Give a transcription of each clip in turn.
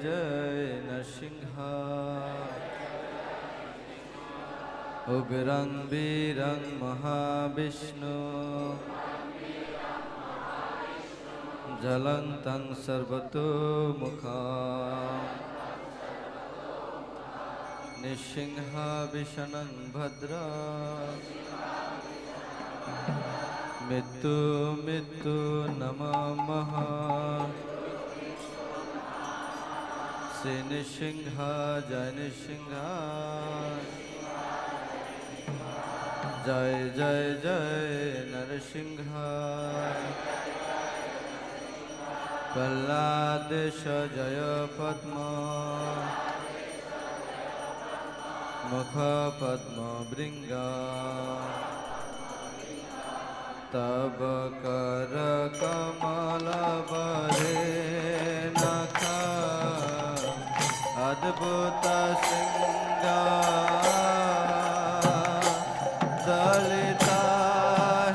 जय नरसिंह उग्रं वीरं महाविष्णु ज्वलन्तं सर्वतोमुखं निःसिंह विषणं भद्रा मृत्यु मृत्यु नमामः श्री नृसिंह जय नृसिंह जय जय जय नरसिंह प्रह्लादेश जय पद्म मुख पद्म भृंग तब कर कमल बरे नख अद्भुत सिंगार दलिता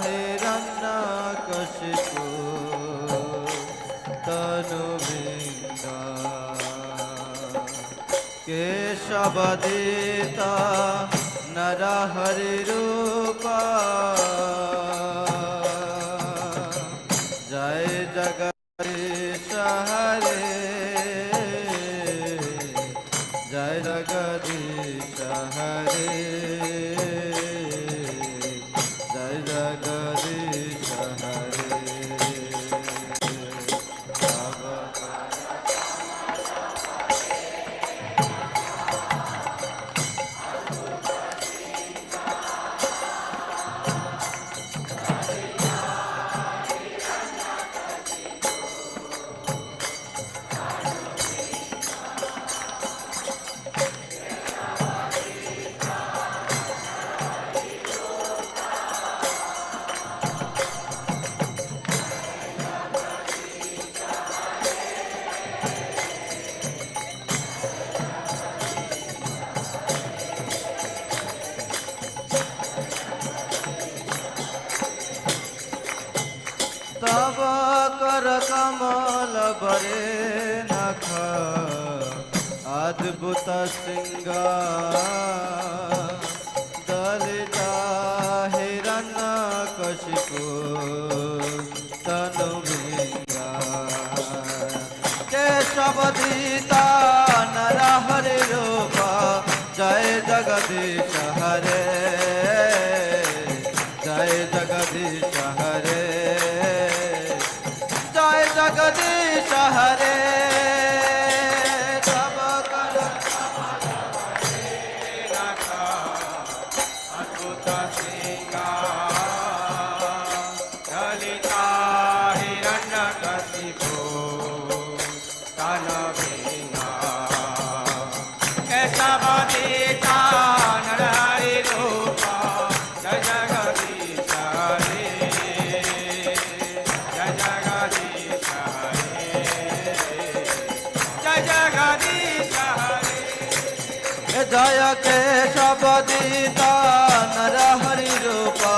हिरण्यकशिपु तनुभृंगा केशवदिता नरहरि रूपा जय जगदीश हरे जय जगदीश हरे जय जगदीश हरे तब कर कमल बरे नख अद्भुत सिंगार दलिता हिरण्यकशिपु तनुभृंगा केशवदिता नरहरि रूपा जय जगदीश हरे जय जगदीश हरे जगदीश हरे तब कर अद्भुत सिंगार दलिता हिरण्यकशिपु तनुभृंगा केशवदिता नरहरि रूपा जय जगदीश हरे जय जगदीश जय केशवदिता नरहरि रूपा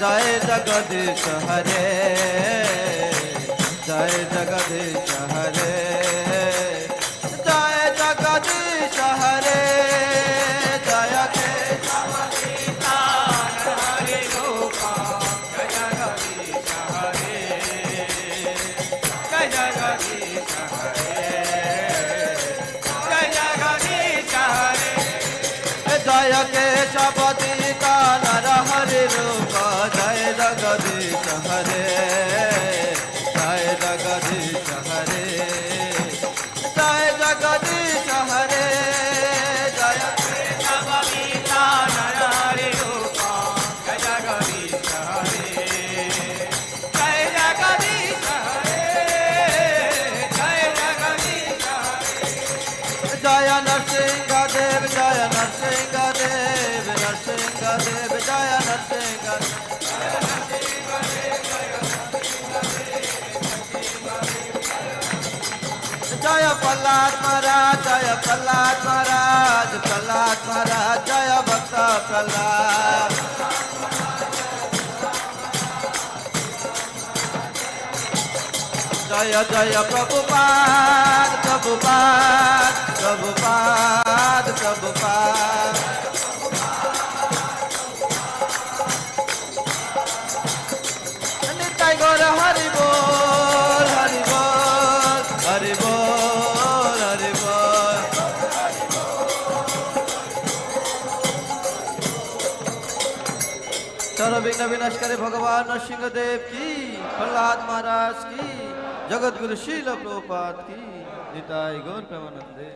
जय जगदीश हरे जय जगदीश हरे जय जगदीश हरे जय केशवदिता नरहरि रूपा जय जगदीश हरे जय जगदीश हरे जय केशवदिता नरहरि रूपा जय जगदीश हरे जय जगदीश हरे जय जगदीश हरे जय केशवदिता नरहरि रूपा जय जगदीश हरे जय जगदीश हरे जय जगदीश हरे जय नरसिंह देव जय नरसिंह देव नरसिंह देव जय नरसिंह जय प्रह्लाद महाराज जय प्रह्लाद महाराज प्रह्लाद महाराज जय भक्त प्रह्लाद जय जय प्रभुपाद प्रभुपाद सर्वविघ्न विनाशकारी भगवान नरसिंहदेव की, प्रहलाद महाराज की, जगत गुरु श्रील प्रभुपाद की, निताई गौर प्रेमानंदे।